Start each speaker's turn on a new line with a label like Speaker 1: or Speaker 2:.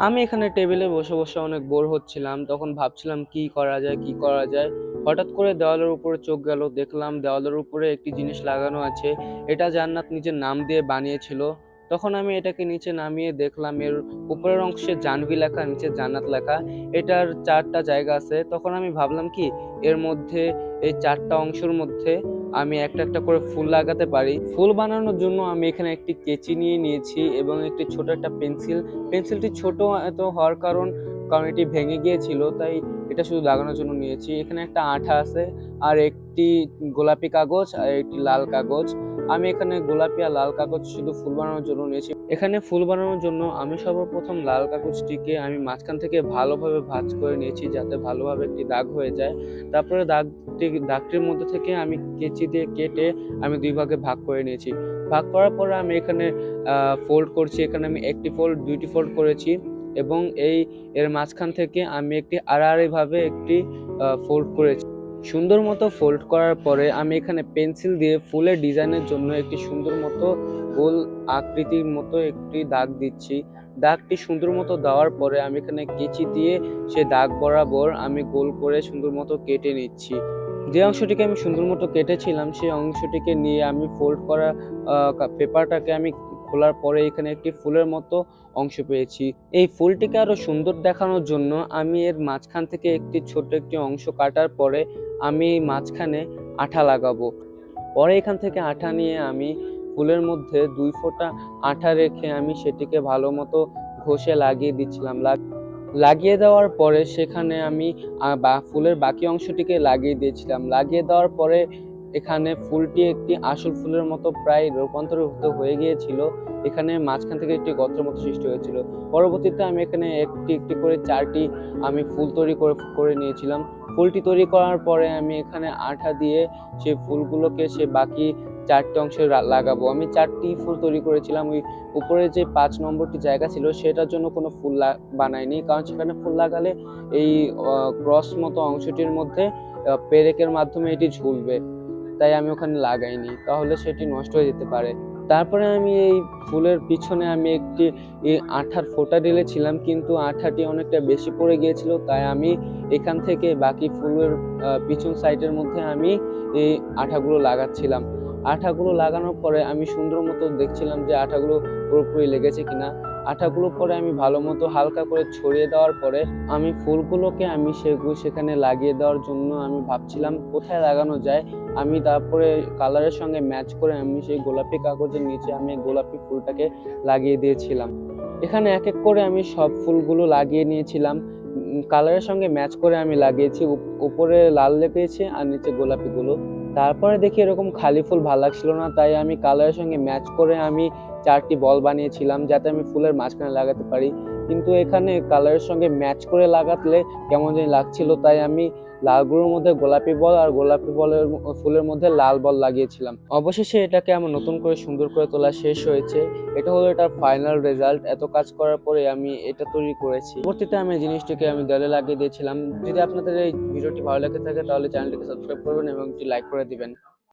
Speaker 1: আমি এখানে টেবিলে বসে বসে অনেক বোর হচ্ছিলাম। তখন ভাবছিলাম কি করা যায়, কি করা যায়? হঠাৎ করে দেওয়ালের উপরে চোখ গেল। দেখলাম দেওয়ালের উপরে একটি জিনিস লাগানো আছে। এটা জান্নাত নিজের নাম দিয়ে বানিয়েছিল। তখন আমি এটাকে নিচে নামিয়ে দেখলাম এর উপরের অংশে জানভি লেখা, নিচে জান্নাত লেখা। এটার ৪ টা জায়গা আছে। তখন আমি ভাবলাম কি এর মধ্যে এই ৪ টা অংশের মধ্যে আমি একটা, একটা করে ফুল লাগাতে পারি। ফুল বানানোর জন্য আমি এখানে একটি কেচি নিয়ে নিয়েছি এবং একটি ছোট একটা পেন্সিল। পেন্সিলটি ছোট এত হওয়ার কারণ এটি ভেঙে গিয়েছিল, তাই এটা শুধু লাগানোর জন্য নিয়েছি। এখানে একটা আঠা আছে আর একটি গোলাপি কাগজ আর একটি লাল কাগজ। আমি এখানে গোলাপি আর লাল কাগজ শুধু ফুল বানানোর জন্য নিয়েছি। এখানে ফুল বানানোর জন্য আমি সর্বপ্রথম লাল কাগজটিকে আমি মাঝখান থেকে ভালোভাবে ভাঁজ করে নিয়েছি যাতে ভালোভাবে একটি দাগ হয়ে যায়। তারপরে দাগটির মধ্যে থেকে আমি কেচি দিয়ে কেটে আমি ২ ভাগে ভাগ করে নিয়েছি। ভাগ করার পরে আমি এখানে ফোল্ড করছি। এখানে আমি একটি ফোল্ড, ২ টি ফোল্ড করেছি এবং এর মাঝখান থেকে আমি একটি আড়াআড়ি ভাবে একটি ফোল্ড করেছি। সুন্দর মতো ফোল্ড করার পরে আমি এখানে পেন্সিল দিয়ে ফুলের ডিজাইনের জন্য একটি সুন্দর মতো গোল আকৃতির মতো একটি দাগ দিচ্ছি। দাগটি সুন্দর মতো দেওয়ার পরে আমি এখানে কেচি দিয়ে সে দাগ বরাবর আমি গোল করে সুন্দর মতো কেটে নিচ্ছি। যে অংশটিকে আমি সুন্দর মতো কেটেছিলাম সেই অংশটিকে নিয়ে আমি ফোল্ড করা পেপারটাকে আমি খোলার পরে এখানে একটি ফুলের মতো অংশ পেয়েছি। এই ফুলটিকে আরো সুন্দর দেখানোর জন্য আমি এর মাঝখান থেকে একটি ছোট একটি অংশ কাটার পরে আমি মাঝখানে আঠা লাগাবো। পরে এখান থেকে আঠা নিয়ে আমি ফুলের মধ্যে ২ ফোঁটা আঠা রেখে আমি সেটিকে ভালো মতো ঘষে লাগিয়ে দিচ্ছিলাম। লাগিয়ে দেওয়ার পরে সেখানে আমি ফুলের বাকি অংশটিকে লাগিয়ে দিয়েছিলাম। লাগিয়ে দেওয়ার পরে এখানে ফুলটি একটি আসল ফুলের মতো প্রায় রূপান্তরিত হয়ে গিয়েছিল। এখানে মাঝখান থেকে একটি গর্তের মতো সৃষ্টি হয়েছিল। পরবর্তীতে আমি এখানে একটি, একটি করে ৪ টি আমি ফুল তৈরি করে নিয়েছিলাম। ফুলটি তৈরি করার পরে আমি এখানে আঠা দিয়ে সেই ফুলগুলোকে সে বাকি ৪ টি অংশে লাগাবো। আমি ৪ টি ফুল তৈরি করেছিলাম। ওই উপরে যে ৫ নম্বরটি জায়গা ছিল সেটার জন্য কোনো ফুল বানাইনি, কারণ সেখানে ফুল লাগালে এই ক্রস মতো অংশটির মধ্যে পেরেকের মাধ্যমে এটি ঝুলবে, তাই আমি ওখানে লাগাইনি, তাহলে সেটি নষ্ট হয়ে যেতে পারে। তারপরে আমি এই ফুলের পিছনে আমি একটি আঠার ফোঁটা ঢেলেছিলাম, কিন্তু আঠাটি অনেকটা বেশি পড়ে গিয়েছিল, তাই আমি এখান থেকে বাকি ফুলের পিছন সাইডের মধ্যে আমি এই আঠাগুলো লাগাচ্ছিলাম। আঠাগুলো লাগানোর পরে আমি সুন্দর মতো দেখছিলাম যে আঠাগুলো পুরোপুরি লেগেছে কিনা। আঠাগুলো পরে আমি ভালো মতো হালকা করে ছড়িয়ে দেওয়ার পরে আমি ফুলগুলোকে আমি সেখানে লাগিয়ে দেওয়ার জন্য আমি ভাবছিলাম কোথায় লাগানো যায়। আমি তারপরে কালারের সঙ্গে ম্যাচ করে আমি সেই গোলাপি কাগজের নিচে আমি গোলাপি ফুলটাকে লাগিয়ে দিয়েছিলাম। এখানে এক এক করে আমি সব ফুলগুলো লাগিয়ে নিয়েছিলাম। কালারের সঙ্গে ম্যাচ করে আমি লাগিয়েছি। উপরে লাল লেগেছে আর নিচে গোলাপিগুলো। তারপরে দেখি এরকম খালি ফুল ভাল লাগছিল না, তাই আমি কালারের সঙ্গে ম্যাচ করে আমি ৪ টি বল বানিয়েছিলাম যাতে আমি ফুলের মাঝখানে লাগাতে পারি। কিন্তু এখানে কালারের সঙ্গে ম্যাচ করে লাগালে কেমন জানি লাগছিল, তাই আমি লালগুলোর মধ্যে গোলাপি বল আর গোলাপি ফুলের মধ্যে লাল বল লাগিয়েছিলাম। অবশেষে এটাকে আমার নতুন করে সুন্দর করে তোলা শেষ হয়েছে। এটা হলো এটার ফাইনাল রেজাল্ট। এত কাজ করার পরে আমি এটা তৈরি করেছি। পরবর্তীতে আমি জিনিসটিকে আমি দেয়ালে লাগিয়ে দিয়েছিলাম। যদি আপনাদের এই ভিডিওটি ভালো লেগে থাকে তাহলে চ্যানেলটিকে সাবস্ক্রাইব করবেন এবং একটি লাইক করে দিবেন।